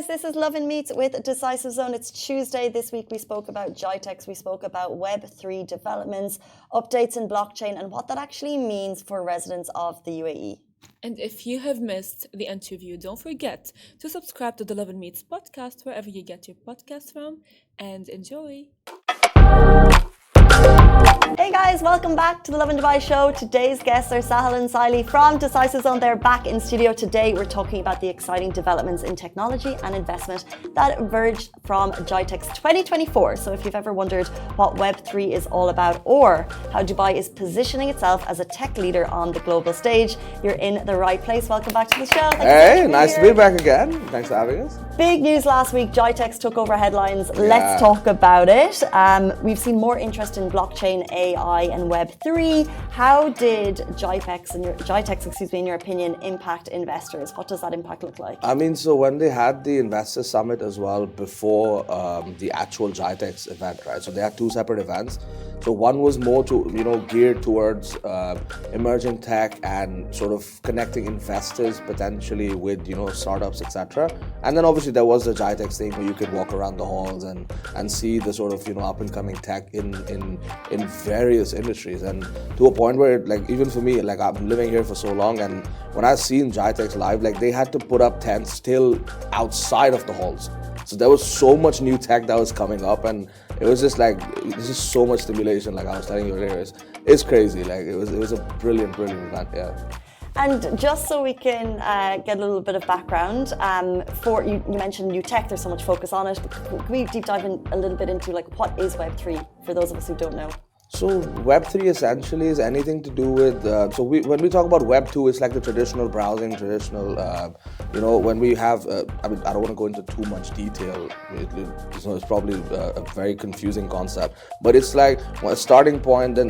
guys, this is Lovin Meets with Decisive Zone. It's Tuesday. This week we spoke about GITEX, we spoke about Web3 developments, updates in blockchain, and what that actually means for residents of the UAE. And if you have missed the interview, don't forget to subscribe to the Lovin Meets podcast wherever you get your podcast from, and enjoy. Hey guys, welcome back to the Lovin Dubai show. Today's guests are Sahil and Saili from Decisive Zone. They're back in studio today. We're talking about the exciting developments in technology and investment that emerged from GITEX 2024. So if you've ever wondered what Web3 is all about or how Dubai is positioning itself as a tech leader on the global stage, you're in the right place. Welcome back to the show. Hey, nice to be back again. Thanks for having us. Big news last week. GITEX took over headlines. Let's talk about it. We've seen more interest in blockchain, AI, and Web3. How did GITEX, in your opinion, impact investors? What does that impact look like? I mean, so when they had the investor summit as well before the actual GITEX event, right? So they had two separate events. So one was more geared towards emerging tech and sort of connecting investors potentially with startups, etc. And then obviously there was the GITEX thing where you could walk around the halls and see the sort of up and coming tech in various industries, and to a point where even for me, I've been living here for so long, and when I've seen GITEX live, they had to put up tents still outside of the halls. So there was so much new tech that was coming up, and it was just this is so much stimulation. Like I was telling you earlier, it's crazy. It was a brilliant event. Yeah. And just so we can get a little bit of background, for you mentioned new tech. There's so much focus on it. Can we deep dive in a little bit into what is Web3 for those of us who don't know? So Web3 essentially is anything to do with, when we talk about Web2, it's like the traditional browsing, when we have, I don't want to go into too much detail, it's probably a very confusing concept, but it's like a starting point, then,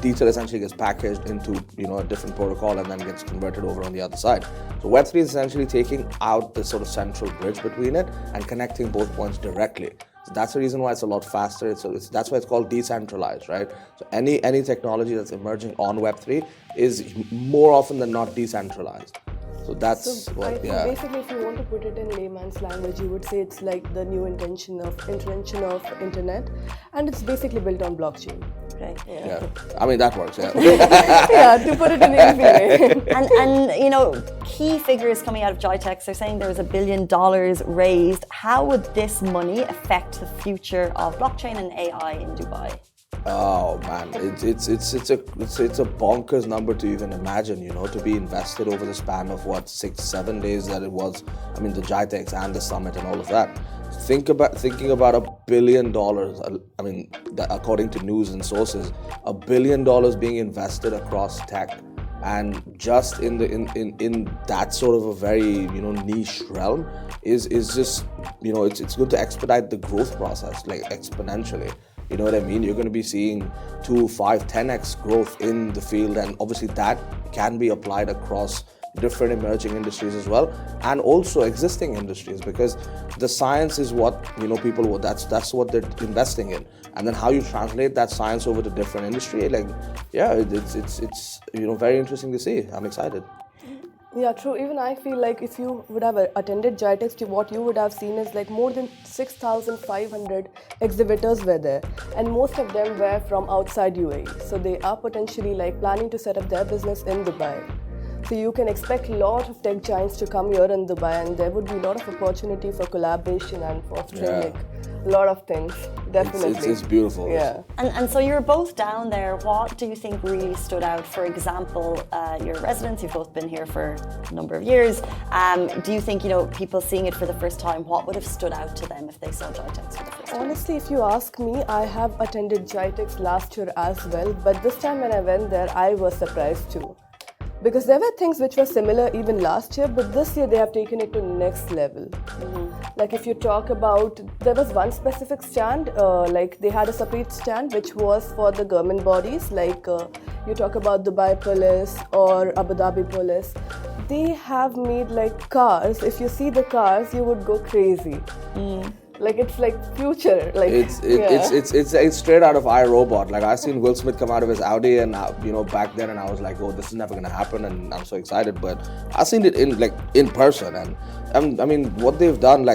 detail essentially gets packaged into, a different protocol and then gets converted over on the other side. So Web3 is essentially taking out the sort of central bridge between it and connecting both points directly. So that's the reason why it's a lot faster. That's why it's called decentralized, right? So any technology that's emerging on Web3 is more often than not decentralized. So that's basically, if you want to put it in layman's language, you would say it's like the new intervention of internet, and it's basically built on blockchain. Okay. Yeah. I mean that works. Yeah. Yeah, to put it in an easy way. And key figures coming out of GITEX, they're saying there was $1 billion raised. How would this money affect the future of blockchain and AI in Dubai? Oh man, it's a bonkers number to even imagine, to be invested over the span of 6-7 days that it was. I mean, the GITEX and the summit and all of that. Thinking about $1 billion. I mean, according to news and sources, $1 billion being invested across tech, and just in that sort of a very niche realm is just it's going to expedite the growth process exponentially. You know what I mean? You're going to be seeing 2, 5, 10x growth in the field, and obviously that can be applied across different emerging industries as well, and also existing industries, because the science is what that's what they're investing in, and then how you translate that science over to different industry, it's very interesting to see. I'm excited. Yeah, true. Even I feel like if you would have attended GITEX, what you would have seen is more than 6,500 exhibitors were there, and most of them were from outside UAE. So they are potentially planning to set up their business in Dubai. So you can expect a lot of tech giants to come here in Dubai, and there would be a lot of opportunity for collaboration and fostering a lot of things. Definitely. It's beautiful. Yeah. And so you're both down there. What do you think really stood out? For example, your residents, you've both been here for a number of years. Do you think, people seeing it for the first time, what would have stood out to them if they saw GITEX for the first time? Honestly, if you ask me, I have attended GITEX last year as well, but this time when I went there, I was surprised too. Because there were things which were similar even last year, but this year they have taken it to next level. Like if you talk about, there was one specific stand, they had a separate stand which was for the government bodies, you talk about Dubai Police or Abu Dhabi Police. They have made cars. If you see the cars, you would go crazy. Like it's like future. Like it's straight out of iRobot. Like I seen Will Smith come out of his Audi, and back then, and I was like, oh, this is never gonna happen, and I'm so excited. But I seen it in person, and I mean what they've done,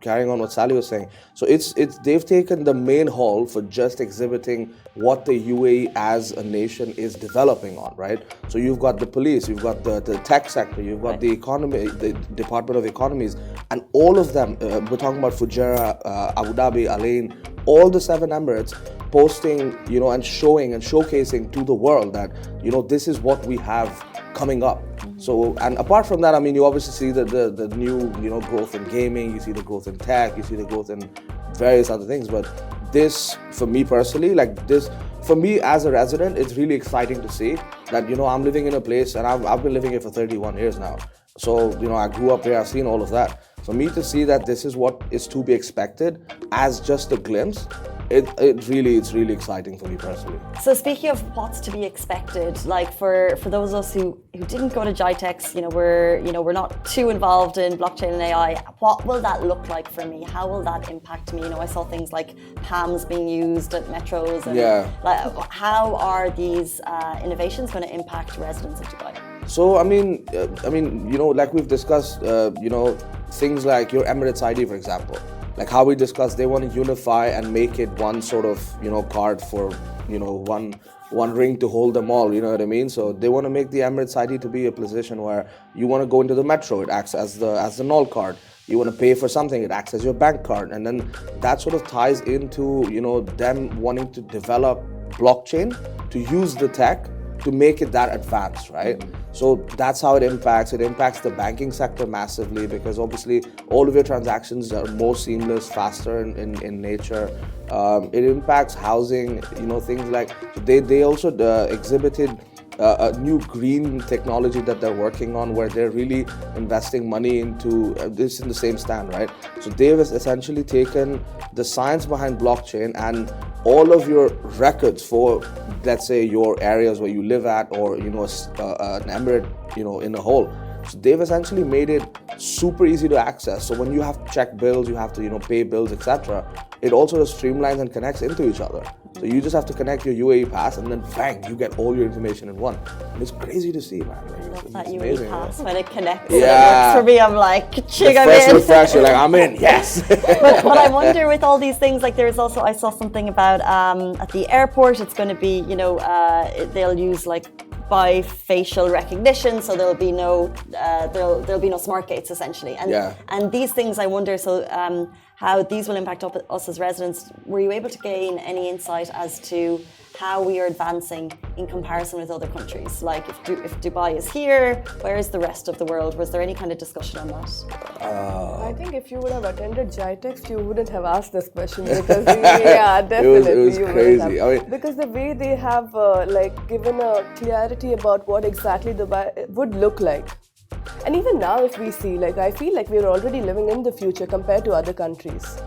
carrying on what Sally was saying. So it's they've taken the main hall for just exhibiting what the UAE as a nation is developing on, right? So you've got the police, you've got the tech sector, you've got the economy, the Department of Economies, and all of them. We're talking about Fujairah, Abu Dhabi, Al Ain, all the 7 Emirates posting, and showing and showcasing to the world that this is what we have coming up. So, and apart from that, I mean, you obviously see the new growth in gaming, you see the growth in tech, you see the growth in various other things. But this, for me personally, for me as a resident, it's really exciting to see that I'm living in a place, and I've been living here for 31 years now. So I grew up here, I've seen all of that. For me to see that this is what is to be expected as just a glimpse, it's really exciting for me personally. So speaking of what's to be expected, like for those of us who didn't go to GITEX, we're not too involved in blockchain and AI. What will that look like for me? How will that impact me? I saw things like PAMs being used at metros. And how are these innovations going to impact residents of Dubai? So I mean, like we've discussed, things like your Emirates ID, for example. Like how we discussed, they want to unify and make it one sort of, card for, one ring to hold them all, you know what I mean? So they want to make the Emirates ID to be a position where you want to go into the metro, it acts as the null card. You want to pay for something, it acts as your bank card. And then that sort of ties into, them wanting to develop blockchain to use the tech to make it that advanced, right? So that's how it impacts. It impacts the banking sector massively because obviously all of your transactions are more seamless, faster in nature. It impacts housing, things like, they also exhibited a new green technology that they're working on where they're really investing money into this in the same stand, right? So they've essentially taken the science behind blockchain and all of your records for, let's say, your areas where you live at or, an emirate, in a whole. So they've essentially made it super easy to access. So when you have to check bills, you have to, pay bills, etc., it also streamlines and connects into each other. So you just have to connect your UAE pass and then bang, you get all your information in one. And it's crazy to see, man. Love that UAE pass when it connects. Yeah. It works for me. I'm like, chig, I'm first in. refresh, you're like, I'm in, yes. but I wonder with all these things, like there's also, I saw something about at the airport, it's going to be, they'll use like by facial recognition, so there'll be no smart gates essentially, and these things I wonder how these will impact us as residents. Were you able to gain any insight as to how we are advancing in comparison with other countries? Like if Dubai is here, where is the rest of the world? Was there any kind of discussion on that? I think if you would have attended GITEX, you wouldn't have asked this question because definitely it was crazy. Because the way they have given a clarity about what exactly Dubai would look like. And even now if we see, I feel like we're already living in the future compared to other countries.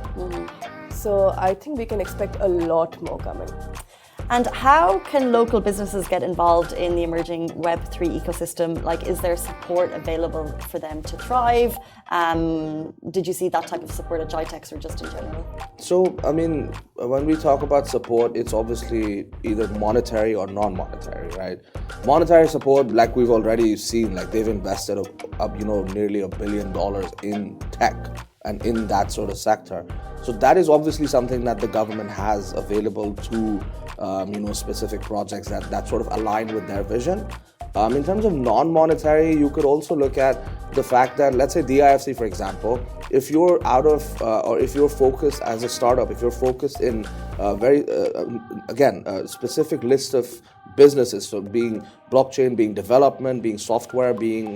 So I think we can expect a lot more coming. And how can local businesses get involved in the emerging Web3 ecosystem? Like, is there support available for them to thrive? Did you see that type of support at GITEX or just in general? So, I mean, when we talk about support, it's obviously either monetary or non-monetary, right? Monetary support, like we've already seen, like they've invested nearly $1 billion in tech and in that sort of sector. So that is obviously something that the government has available to specific projects that sort of align with their vision. In terms of non-monetary, you could also look at the fact that, let's say DIFC, for example, if you're out of, or if you're focused as a startup, if you're focused in a specific list of businesses, so being blockchain, being development, being software, being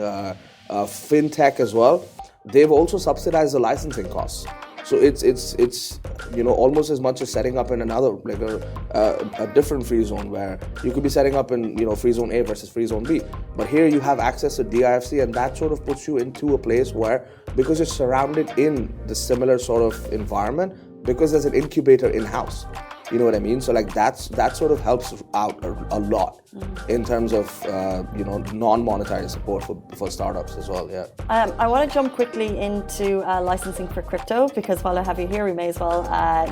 fintech as well, they've also subsidized the licensing costs. So it's almost as much as setting up in another a different free zone where you could be setting up in free zone A versus free zone B. But here you have access to DIFC, and that sort of puts you into a place where, because you're surrounded in the similar sort of environment, because there's an incubator in-house. You know what I mean? So like that sort of helps out a lot in terms of non-monetary support for startups as well. Yeah. I want to jump quickly into licensing for crypto, because while I have you here, we may as well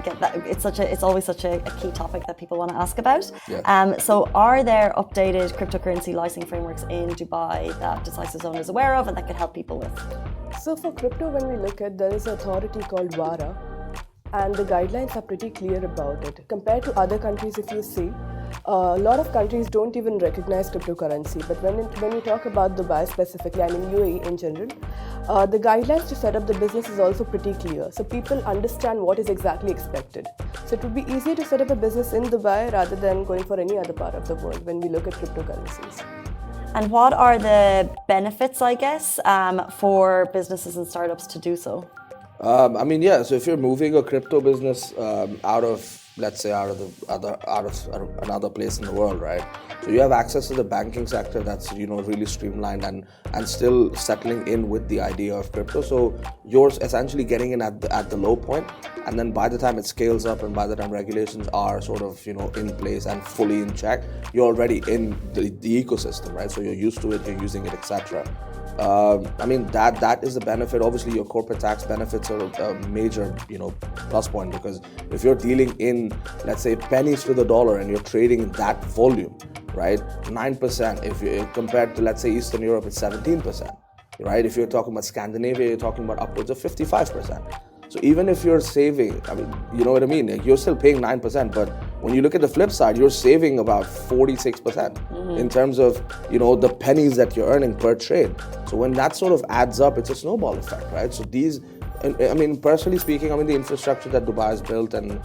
get that. It's always such a key topic that people want to ask about. Yeah. So are there updated cryptocurrency licensing frameworks in Dubai that Decisive Zone is aware of and that could help people with? So for crypto, when we look at, there is an authority called VARA, and the guidelines are pretty clear about it. Compared to other countries, if you see, a lot of countries don't even recognize cryptocurrency. But when you talk about Dubai specifically, I mean UAE in general, the guidelines to set up the business is also pretty clear. So people understand what is exactly expected. So it would be easier to set up a business in Dubai rather than going for any other part of the world when we look at cryptocurrencies. And what are the benefits, I guess, for businesses and startups to do so? So if you're moving a crypto business out of another place in the world, right? So you have access to the banking sector that's really streamlined and still settling in with the idea of crypto. So you're essentially getting in at the low point, and then by the time it scales up and by the time regulations are sort of in place and fully in check, you're already in the ecosystem, right? So you're used to it, you're using it, etc. That is the benefit. Obviously, your corporate tax benefits are a major, plus point, because if you're dealing in, let's say, pennies to the dollar and you're trading that volume, right, 9%. If you compared to, let's say, Eastern Europe, it's 17%, right? If you're talking about Scandinavia, you're talking about upwards of 55%. So even if you're saving, you know what I mean? Like, you're still paying 9%, but when you look at the flip side, you're saving about 46% in terms of, the pennies that you're earning per trade. So when that sort of adds up, it's a snowball effect, right? So personally speaking, the infrastructure that Dubai has built and,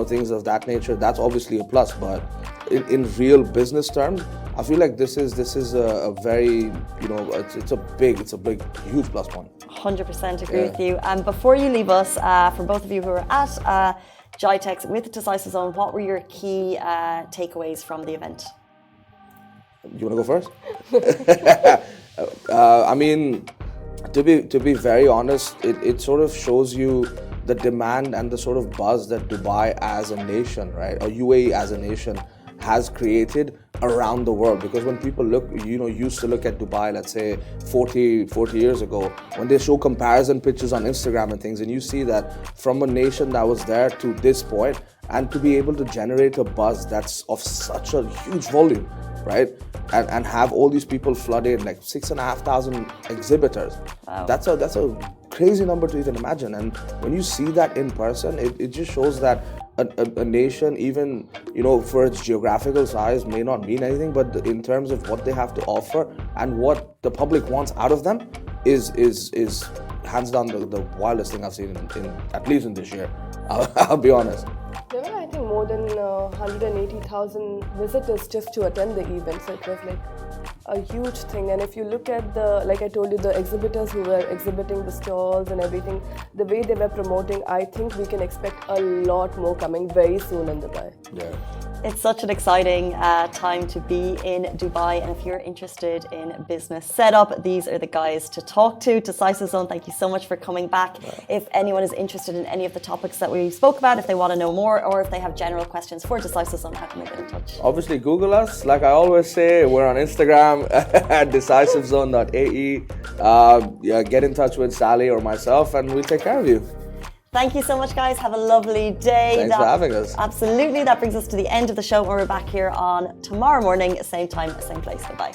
things of that nature, that's obviously a plus. But in real business terms, I feel like this is a very, it's a big, huge plus point. 100% agree with you. Before you leave us, for both of you who are at GITEX with Decisive Zone, what were your key takeaways from the event? You want to go first? To be very honest, it sort of shows you the demand and the sort of buzz that Dubai as a nation, right, or UAE as a nation has created around the world. Because when people used to look at Dubai, let's say 40 years ago, when they show comparison pictures on Instagram and things, and you see that from a nation that was there to this point, and to be able to generate a buzz that's of such a huge volume, right? And have all these people flood in, like 6,500 exhibitors. Wow. That's a crazy number to even imagine. And when you see that in person, it just shows that a nation, even for its geographical size, may not mean anything, but in terms of what they have to offer and what the public wants out of them is hands down the wildest thing I've seen in at least in this year. I'll be honest. There were, I think, more than 180,000 visitors just to attend the event, so it was like a huge thing. And if you look at like I told you, the exhibitors who were exhibiting the stalls and everything, the way they were promoting, I think we can expect a lot more coming very soon in Dubai. Yeah. It's such an exciting time to be in Dubai, and if you're interested in business setup, these are the guys to talk to. Decisive Zone, thank you so much for coming back. If anyone is interested in any of the topics that we spoke about, if they want to know more, or if they have general questions for Decisive Zone, how can they get in touch? Obviously, Google us. Like I always say, we're on Instagram at decisivezone.ae. Get in touch with Sally or myself, and we'll take care of you. Thank you so much, guys. Have a lovely day. Thanks for having us. Absolutely. That brings us to the end of the show. We're back here on tomorrow morning, same time, same place. Bye-bye.